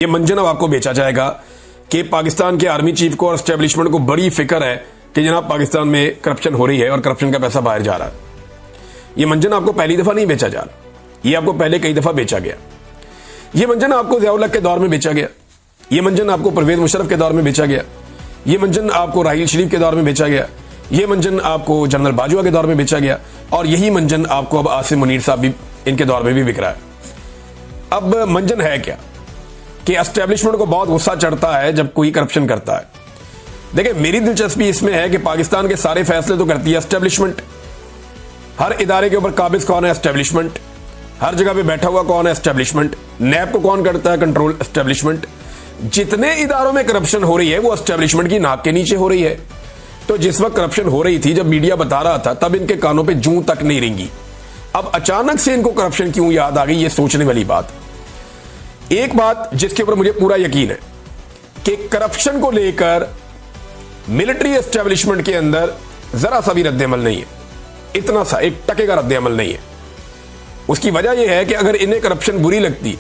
ये मंजन अब आपको बेचा जाएगा कि पाकिस्तान के आर्मी चीफ को और एस्टेब्लिशमेंट को बड़ी फिक्र है कि जनाब पाकिस्तान में करप्शन हो रही है और करप्शन का पैसा बाहर जा रहा है। ये मंजन आपको पहली दफा नहीं बेचा जा रहा, ये आपको पहले कई दफा बेचा गया। ये मंजन आपको ज़ियाउल हक के दौर में बेचा गया, ये मंजन आपको परवेज मुशर्रफ के दौर में बेचा गया, ये मंजन आपको राहील शरीफ के दौर में बेचा गया, ये मंजन आपको जनरल बाजवा के दौर में बेचा गया और यही मंजन आपको अब आसिम मुनीर साहब भी इनके दौर में भी बिक रहा है। अब मंजन है क्या कि एस्टेब्लिशमेंट को बहुत गुस्सा चढ़ता है जब कोई करप्शन करता है। देखिए, मेरी दिलचस्पी इसमें है कि पाकिस्तान के सारे फैसले तो करती है एस्टेब्लिशमेंट। हर इदारे के ऊपर काबिज कौन है? एस्टेब्लिशमेंट। हर जगह पे बैठा हुआ कौन है? एस्टेब्लिशमेंट। नैब को कौन करता है कंट्रोल? एस्टेब्लिशमेंट। जितने इदारों में करप्शन हो रही है वो एस्टेब्लिशमेंट की नाक के नीचे हो रही है। तो जिस वक्त करप्शन हो रही थी, जब मीडिया बता रहा था, तब इनके कानों पर जूं तक नहीं रेंगी। अब अचानक से इनको करप्शन क्यों याद आ गई, ये सोचने वाली बात। एक बात जिसके ऊपर मुझे पूरा यकीन है कि करप्शन को लेकर मिलिट्री एस्टेब्लिशमेंट के अंदर जरा सा भी रद्द-ए-अमल नहीं है, इतना सा एक टके का रद्द-ए-अमल नहीं है। उसकी वजह यह है कि अगर इन्हें करप्शन बुरी लगती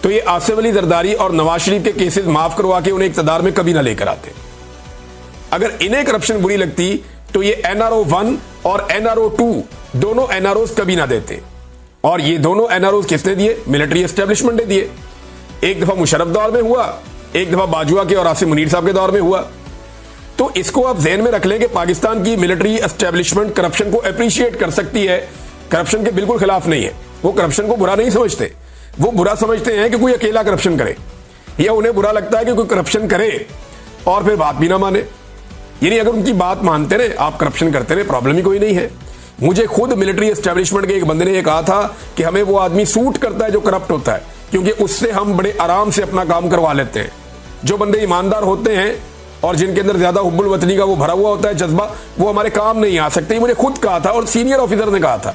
तो ये आसिफ अली जरदारी और नवाज शरीफ के केसेस माफ करवा के उन्हें इक्तदार में कभी ना लेकर आते। अगर इन्हें करप्शन बुरी लगती तो ये NRO 1 और NRO 2 दोनों NROs कभी ना देते। और ये दोनों NROs किसने दिए? मिलिट्री एस्टेब्लिशमेंट ने दिए। एक दफा मुशर्रफ दौर में हुआ, एक दफा बाजवा के और आसिम मुनीर साहब के दौर में हुआ। तो इसको आप ज़हन में रख लें कि पाकिस्तान की मिलिट्री एस्टेब्लिशमेंट करप्शन को अप्रिशिएट कर सकती है, करप्शन के बिल्कुल खिलाफ नहीं है। वो करप्शन को बुरा नहीं समझते, वो बुरा समझते हैं कि कोई अकेला करप्शन करे, या उन्हें बुरा लगता है कि कोई करप्शन करे और फिर बात भी ना माने। यानी अगर उनकी बात मानते रहे, आप करप्शन करते रहे, प्रॉब्लम ही कोई नहीं है। मुझे खुद मिलिट्री एस्टेब्लिशमेंट के एक बंदे ने कहा था कि हमें वो आदमी सूट करता है जो करप्ट होता है, क्योंकि उससे हम बड़े आराम से अपना काम करवा लेते हैं। जो बंदे ईमानदार होते हैं और जिनके अंदर ज्यादा हुब्बुल वतनी का वो भरा हुआ होता है जज्बा, वो हमारे काम नहीं आ सकते। मुझे खुद कहा था और सीनियर ऑफिसर ने कहा था।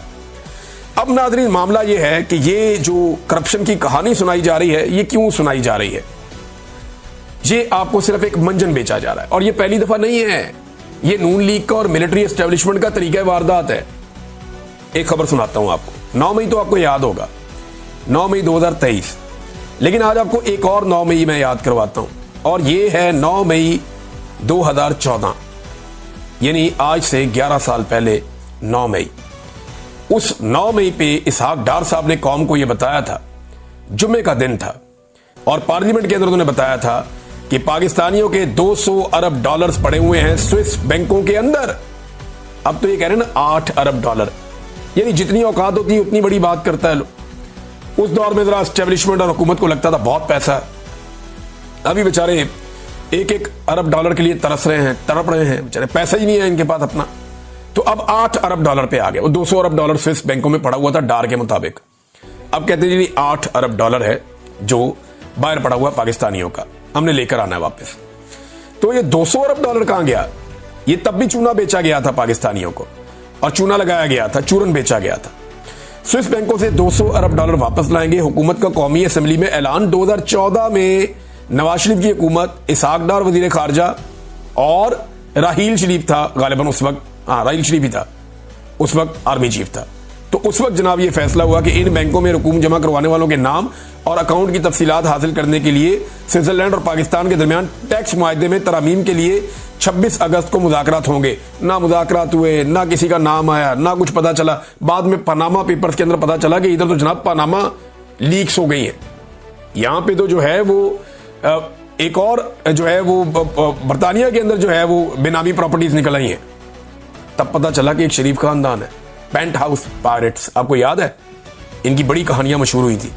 अब नाज़रीन, मामला ये है कि ये जो करप्शन की कहानी सुनाई जा रही है, ये क्यों सुनाई जा रही है? ये आपको सिर्फ एक मंजन बेचा जा रहा है और ये पहली दफा नहीं है। ये नून लीग का और मिलिट्री एस्टेब्लिशमेंट का तरीका वारदात है। एक खबर सुनाता हूं आपको। 9 मई तो आपको याद होगा, 9 मई 2023। लेकिन आज आपको एक और 9 मई मैं याद करवाता हूं, और ये है 9 मई 2014, यानी आज से 11 साल पहले 9 मई। उस 9 मई पे इसहाक डार साहब ने कौम को यह बताया था, जुम्मे का दिन था, और पार्लियामेंट के अंदर उन्होंने बताया था कि पाकिस्तानियों के 200 अरब डॉलर्स पड़े हुए हैं स्विस बैंकों के अंदर। अब तो ये कह रहे हैं ना 8 अरब डॉलर, यानी जितनी औकात होती है उतनी बड़ी बात करता है लोग। उस दौर में जरा एस्टेब्लिशमेंट और हुकूमत को लगता था बहुत पैसा है। अभी बेचारे 1-1 अरब डॉलर के लिए तरस रहे हैं, तड़प रहे हैं, बेचारे पैसा ही नहीं है इनके पास अपना। तो अब 8 अरब डॉलर पे आ गए। वो 200 अरब डॉलर स्विस बैंकों में पड़ा हुआ था डार के मुताबिक। अब कहते हैं जी 8 अरब डॉलर है जो बाहर पड़ा हुआ पाकिस्तानियों का, हमने लेकर आना है वापस। तो ये 200 अरब डॉलर कहां गया? ये तब भी चूना बेचा गया था पाकिस्तानियों को, और चूना लगाया गया था, चूरन बेचा गया था। स्विस बैंकों से 200 अरब डॉलर वापस लाएंगे, हुकूमत का कौमी असेंबली में ऐलान। 2014 में नवाज शरीफ की हुकूमत, इसहाक डार वजीर खारजा और राहील शरीफ था गालिबन उस वक्त, राहील शरीफ ही था उस वक्त, आर्मी चीफ था। तो उस वक्त जनाब ये फैसला हुआ कि इन बैंकों में रकूम जमा करवाने वालों के नाम और अकाउंट की तफसीलात हासिल करने के लिए स्विट्जरलैंड और पाकिस्तान के दरमियान टैक्स मुआहदे में तरामीम के लिए 26 अगस्त को मुज़ाकरात होंगे। ना मुज़ाकरात हुए, ना किसी का नाम आया, ना कुछ पता चला। बाद में पनामा पेपर्स के अंदर पता चला कि इधर तो जनाब पनामा लीक्स हो गई है। यहां पे तो जो है वो एक और जो है वो बरतानिया के अंदर जो है वो बेनामी प्रॉपर्टीज निकल आई हैं। तब पता चला कि एक शरीफ खानदान है, पेंट हाउस पायरेट्स, आपको याद है? इनकी बड़ी कहानियां मशहूर हुई थी।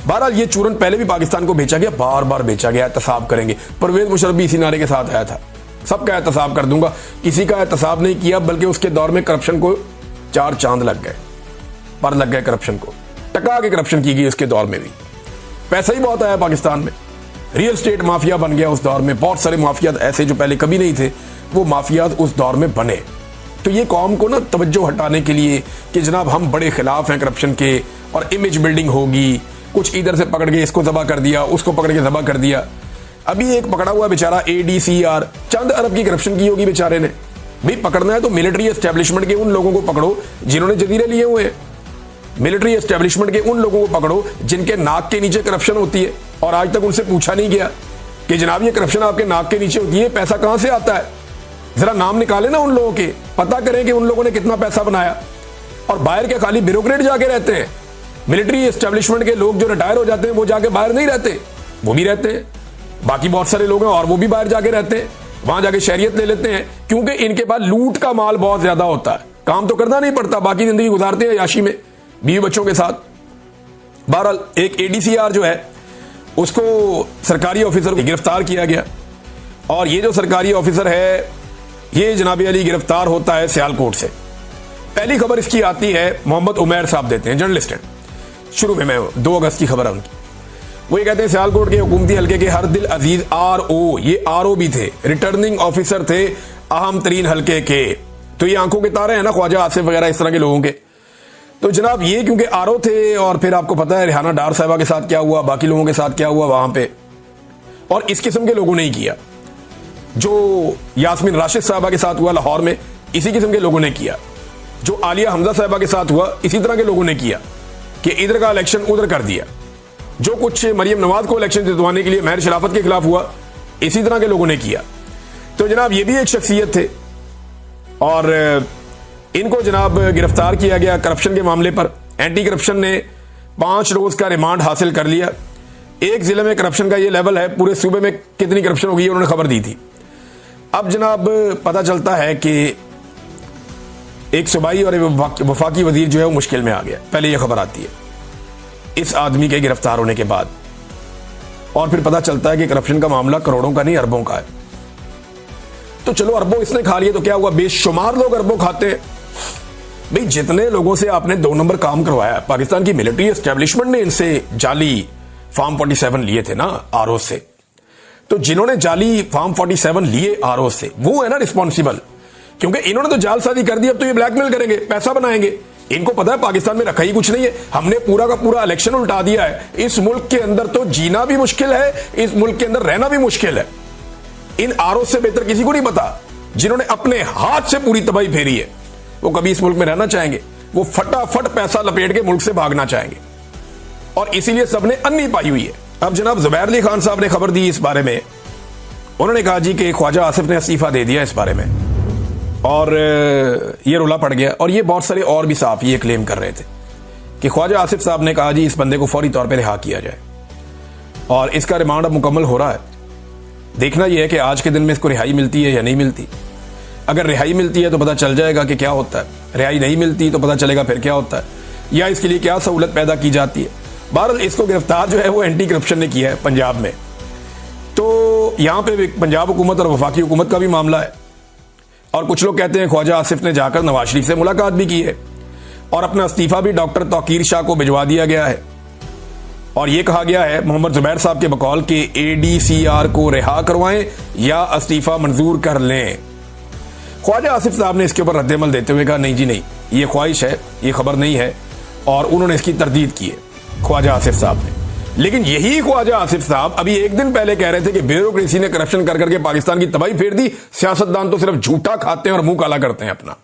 बहरहाल ये चूरन पहले भी पाकिस्तान को बेचा गया, बार बार बेचा गया। एहतसाब करेंगे, परवेज मुशर्रफ भी इसी नारे के साथ आया था, सबका एहतसाब कर दूंगा। किसी का एहतसाब नहीं किया, बल्कि उसके दौर में करप्शन को 4 चांद लग गए, पर लग गए करप्शन को। टका के करप्शन की गई उसके दौर में भी। पैसा ही बहुत आया पाकिस्तान में, रियल स्टेट माफिया बन गया उस दौर में। बहुत सारे माफियात ऐसे जो पहले कभी नहीं थे, वो माफियात उस दौर में बने। तो ये कौम को ना तवज्जो हटाने के लिए कि जनाब हम बड़े खिलाफ हैं करप्शन के और इमेज बिल्डिंग होगी, कुछ इधर से पकड़ के इसको जबा कर दिया, उसको पकड़ के जबा कर दिया। अभी एक पकड़ा हुआ बेचारा ADCR, चंद अरब की करप्शन की होगी बेचारे ने। भाई पकड़ना है तो मिलिट्री एस्टेब्लिशमेंट के उन लोगों को पकड़ो जिन्होंने जजीरे लिए हुए हैं। मिलिट्री एस्टेब्लिशमेंट के उन लोगों को पकड़ो जिनके नाक के नीचे करप्शन होती है। और आज तक उनसे पूछा नहीं गया कि जनाब ये करप्शन आपके नाक के नीचे होती है, पैसा कहां से आता है? जरा नाम निकाले ना उन लोगों के, पता करें कि उन लोगों ने कितना पैसा बनाया। और बाहर के खाली ब्यूरोक्रेट जाके रहते हैं। मिलिट्री एस्टेब्लिशमेंट के लोग जो रिटायर हो जाते हैं वो जाके बाहर नहीं रहते, वो भी रहते हैं। बाकी बहुत सारे लोग हैं और वो भी बाहर जाके रहते हैं, वहां जाके शहरियत ले लेते हैं, क्योंकि इनके पास लूट का माल बहुत ज्यादा होता है। काम तो करना नहीं पड़ता, बाकी जिंदगी गुजारते हैं याशी में बीवी बच्चों के साथ। बहरहाल एक एडीसीआर जो है उसको सरकारी ऑफिसर को गिरफ्तार किया गया, और ये जो सरकारी ऑफिसर है ये जनाब अली गिरफ्तार होता है सियालकोट से। पहली खबर इसकी आती है मोहम्मद उमैर साहब देते हैं, जर्नलिस्ट हैं। शुरू में मैं 2 अगस्त की खबर है उनकी। वो ये कहते हैं सियालकोट के हुकूमती हल्के के हरदिल अजीज आरओ, ये आरओ भी थे, रिटर्निंग ऑफिसर थे अहम तरीन हल्के के। तो ये आंखों के तारे हैं ना ख्वाजा आसिफ वगैरह इस तरह के लोगों के। तो जनाब ये क्योंकि आरओ थे, और फिर आपको पता है रिहाना डार साहबा के साथ क्या हुआ, बाकी लोगों के साथ क्या हुआ वहां पे, और इस किस्म के लोगों ने ही किया। जो यास्मीन राशिद साहबा के साथ हुआ लाहौर में, इसी किस्म के लोगों ने किया। जो आलिया हमजा साहबा के साथ हुआ, इसी तरह के लोगों ने किया कि इधर का इलेक्शन उधर कर दिया। जो कुछ मरियम नवाज को इलेक्शन जितवाने के लिए महर शराफत के खिलाफ हुआ, इसी तरह के लोगों ने किया। तो जनाब ये भी एक शख्सियत थे, और इनको जनाब गिरफ्तार किया गया करप्शन के मामले पर। एंटी करप्शन ने 5 रोज का रिमांड हासिल कर लिया। एक जिले में करप्शन का ये लेवल है, पूरे सूबे में कितनी करप्शन होगी उन्होंने खबर दी थी। अब जनाब पता चलता है कि एक सूबाई और एक वफाकी वजीर जो है वो मुश्किल में आ गया। पहले यह खबर आती है इस आदमी के गिरफ्तार होने के बाद, और फिर पता चलता है कि करप्शन का मामला करोड़ों का नहीं अरबों का है। तो चलो अरबों इसने खा लिया तो क्या हुआ, बेशुमार लोग अरबों खाते हैं। भाई जितने लोगों से आपने 2 नंबर काम करवाया, पाकिस्तान की मिलिट्री एस्टेब्लिशमेंट ने इनसे जाली फॉर्म 47 लिए थे ना आरओ से, तो जिन्होंने जाली फॉर्म 47 लिए आरओ से वो है ना रिस्पॉन्सिबल, क्योंकि इन्होंने तो जालसाजी कर दी। अब तो ये ब्लैकमेल करेंगे, पैसा बनाएंगे। इनको पता है पाकिस्तान में रखा ही कुछ नहीं है, हमने पूरा का पूरा इलेक्शन उल्टा दिया है। इस मुल्क के अंदर तो जीना भी मुश्किल है, इस मुल्क के अंदर रहना भी मुश्किल है। इन आरओ से बेहतर किसी को नहीं पता, जिन्होंने अपने हाथ से पूरी तबाही फेरी है, वो कभी इस मुल्क में रहना चाहेंगे? वो फटाफट पैसा लपेट के मुल्क से भागना चाहेंगे, और इसीलिए सबने अन्नी पाई हुई है। अब जनाब जुबैर अली खान साहब ने खबर दी इस बारे में। उन्होंने कहा जी कि ख्वाजा आसिफ ने इस्तीफा दे दिया इस बारे में, और ये रुला पड़ गया। और ये बहुत सारे और भी साहब ये क्लेम कर रहे थे कि ख्वाजा आसिफ साहब ने कहा जी इस बंदे को फौरी तौर पे रिहा किया जाए, और इसका रिमांड अब मुकम्मल हो रहा है। देखना यह है कि आज के दिन में इसको रिहाई मिलती है या नहीं मिलती। अगर रिहाई मिलती है तो पता चल जाएगा कि क्या होता है, रिहाई नहीं मिलती तो पता चलेगा फिर क्या होता है, या इसके लिए क्या सहूलत पैदा की जाती है। बहरहाल इसको गिरफ्तार जो है वो एंटी करप्शन ने किया है पंजाब में। तो यहां पे पंजाब हुकूमत और वफाकी हुकूमत का भी मामला है, और कुछ लोग कहते हैं ख्वाजा आसिफ ने जाकर नवाज शरीफ से मुलाकात भी की है, और अपना इस्तीफा भी डॉक्टर तौकीर शाह को भिजवा दिया गया है। और यह कहा गया है मोहम्मद जुबैर साहब के बकौल के एडीसीआर को रिहा करवाएं या इस्तीफा मंजूर कर लें। ख्वाजा आसिफ साहब ने इसके ऊपर रद्देमल देते हुए कहा नहीं जी नहीं, ये ख्वाहिश है, ये खबर नहीं है, और उन्होंने इसकी तरदीद की है ख्वाजा आसिफ साहब ने। लेकिन यही ख्वाजा आसिफ साहब अभी एक दिन पहले कह रहे थे कि ब्यूरोक्रेसी ने करप्शन कर करके पाकिस्तान की तबाही फेर दी, सियासतदान तो सिर्फ झूठा खाते हैं और मुंह काला करते हैं अपना।